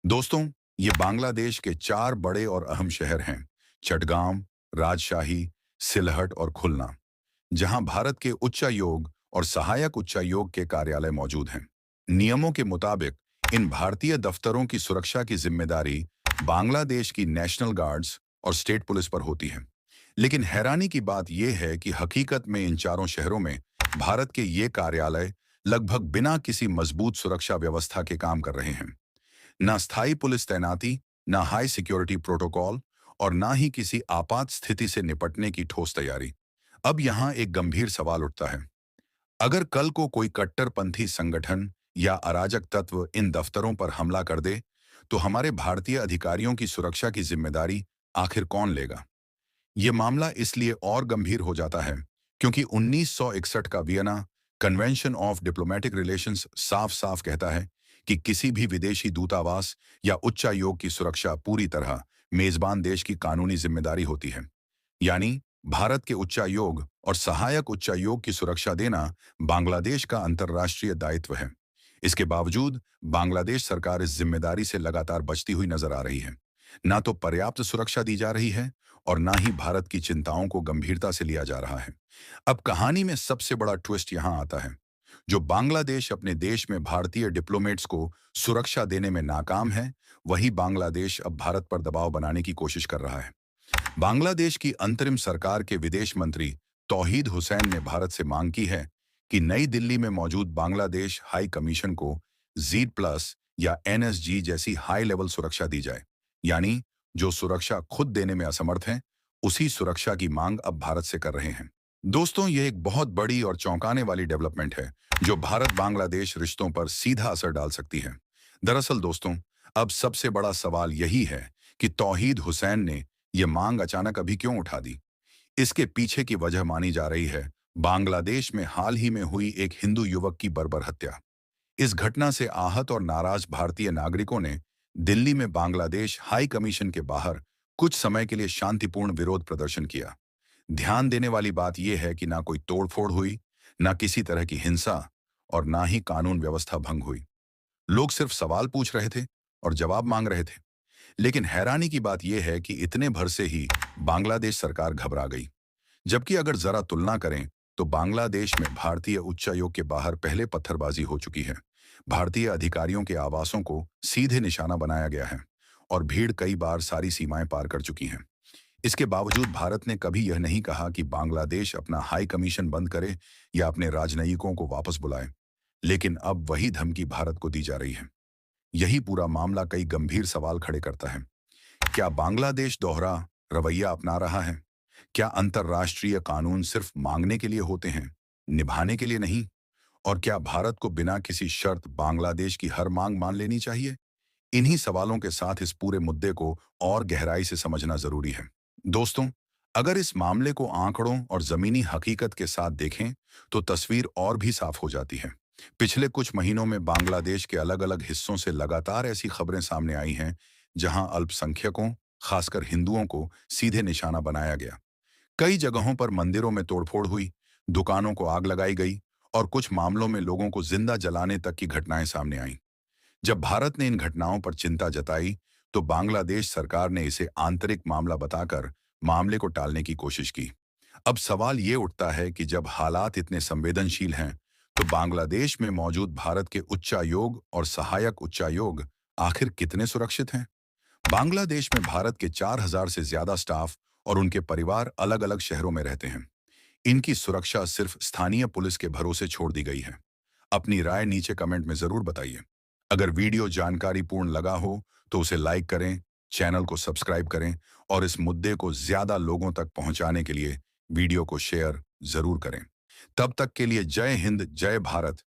दोस्तों, ये बांग्लादेश के चार बड़े और अहम शहर हैं: चटगांव, राजशाही, सिलहट और खुलना, जहां भारत के उच्चायोग और सहायक उच्चायोग के कार्यालय मौजूद हैं। नियमों के मुताबिक इन भारतीय दफ्तरों की सुरक्षा की जिम्मेदारी बांग्लादेश की नेशनल गार्ड्स और स्टेट पुलिस पर होती है। लेकिन हैरानी की बात यह है कि हकीकत में इन चारों शहरों में भारत के ये कार्यालय लगभग बिना किसी मजबूत सुरक्षा व्यवस्था के काम कर रहे हैं। ना स्थायी पुलिस तैनाती, ना हाई सिक्योरिटी प्रोटोकॉल और ना ही किसी आपात स्थिति से निपटने की ठोस तैयारी। अब यहाँ एक गंभीर सवाल उठता है। अगर कल को कोई कट्टरपंथी संगठन या अराजक तत्व इन दफ्तरों पर हमला कर दे, तो हमारे भारतीय अधिकारियों की सुरक्षा की जिम्मेदारी आखिर कौन लेगा? ये मामला इसलिए और गंभीर हो जाता है क्योंकि 1961 का Vienna convention of diplomatic relations साफ साफ कहता है कि किसी भी विदेशी दूतावास या उच्चायोग की सुरक्षा पूरी तरह मेजबान देश की कानूनी जिम्मेदारी होती है। यानी भारत के उच्चायोग और सहायक उच्चायोग की सुरक्षा देना बांग्लादेश का अंतर्राष्ट्रीय दायित्व है। इसके बावजूद बांग्लादेश सरकार इस जिम्मेदारी से लगातार बचती हुई नजर आ रही है। ना तो पर्याप्त सुरक्षा दी जा रही है और ना ही भारत की चिंताओं को गंभीरता से लिया जा रहा है। अब कहानी में सबसे बड़ा ट्विस्ट यहां आता है। जो बांग्लादेश अपने देश में भारतीय डिप्लोमेट्स को सुरक्षा देने में नाकाम है, वही बांग्लादेश अब भारत पर दबाव बनाने की कोशिश कर रहा है। बांग्लादेश की अंतरिम सरकार के विदेश मंत्री तौहीद हुसैन ने भारत से मांग की है कि नई दिल्ली में मौजूद बांग्लादेश हाई कमीशन को जीड प्लस या एनएसजी जैसी हाई लेवल सुरक्षा दी जाए। यानी जो सुरक्षा खुद देने में असमर्थ हैं, उसी सुरक्षा की मांग अब भारत से कर रहे हैं। दोस्तों, यह एक बहुत बड़ी और चौंकाने वाली डेवलपमेंट है जो भारत बांग्लादेश रिश्तों पर सीधा असर डाल सकती है। दरअसल दोस्तों, अब सबसे बड़ा सवाल यही है कि तौहीद हुसैन ने ये मांग अचानक अभी क्यों उठा दी। इसके पीछे की वजह मानी जा रही है बांग्लादेश में हाल ही में हुई एक हिंदू युवक की बर्बर हत्या। इस घटना से आहत और नाराज भारतीय नागरिकों ने दिल्ली में बांग्लादेश हाई कमीशन के बाहर कुछ समय के लिए शांतिपूर्ण विरोध प्रदर्शन किया। ध्यान देने वाली बात यह है कि ना कोई तोड़फोड़ हुई, ना किसी तरह की हिंसा और ना ही कानून व्यवस्था भंग हुई। लोग सिर्फ सवाल पूछ रहे थे और जवाब मांग रहे थे। लेकिन हैरानी की बात यह है कि इतने भर से ही बांग्लादेश सरकार घबरा गई। जबकि अगर जरा तुलना करें तो बांग्लादेश में भारतीय उच्चायोग के बाहर पहले पत्थरबाजी हो चुकी है। भारतीय अधिकारियों के आवासों को सीधे निशाना बनाया गया है और भीड़ कई बार सारी सीमाएं पार कर चुकी हैं। इसके बावजूद भारत ने कभी यह नहीं कहा कि बांग्लादेश अपना हाई कमीशन बंद करे या अपने राजनयिकों को वापस बुलाए। लेकिन अब वही धमकी भारत को दी जा रही है। यही पूरा मामला कई गंभीर सवाल खड़े करता है। क्या बांग्लादेश दोहरा रवैया अपना रहा है? क्या अंतर्राष्ट्रीय कानून सिर्फ मांगने के लिए होते हैं, निभाने के लिए नहीं? और क्या भारत को बिना किसी शर्त बांग्लादेश की हर मांग मान लेनी चाहिए? इन्हीं सवालों के साथ इस पूरे मुद्दे को और गहराई से समझना जरूरी है। दोस्तों, अगर इस मामले को आंकड़ों और जमीनी हकीकत के साथ देखें तो तस्वीर और भी साफ हो जाती है। पिछले कुछ महीनों में बांग्लादेश के अलग अलग हिस्सों से लगातार ऐसी खबरें सामने आई हैं जहां अल्पसंख्यकों, खासकर हिंदुओं को सीधे निशाना बनाया गया। कई जगहों पर मंदिरों में तोड़फोड़ हुई, दुकानों को आग लगाई गई और कुछ मामलों में लोगों को जिंदा जलाने तक की घटनाएं सामने आईं। जब भारत ने इन घटनाओं पर चिंता जताई, तो बांग्लादेश सरकार ने इसे आंतरिक मामला बताकर मामले को टालने की कोशिश की। अब सवाल ये उठता है कि जब हालात इतने संवेदनशील हैं, तो बांग्लादेश में मौजूद भारत के उच्चायोग और सहायक उच्चायोग आखिर कितने सुरक्षित हैं? बांग्लादेश में भारत के 4,000 से ज्यादा स्टाफ और उनके परिवार अलग अलग शहरों में रहते हैं। इनकी सुरक्षा सिर्फ स्थानीय पुलिस के भरोसे छोड़ दी गई है। अपनी राय नीचे कमेंट में जरूर बताइए। अगर वीडियो जानकारीपूर्ण लगा हो तो उसे लाइक करें, चैनल को सब्सक्राइब करें और इस मुद्दे को ज्यादा लोगों तक पहुंचाने के लिए वीडियो को शेयर जरूर करें। तब तक के लिए जय हिंद, जय भारत।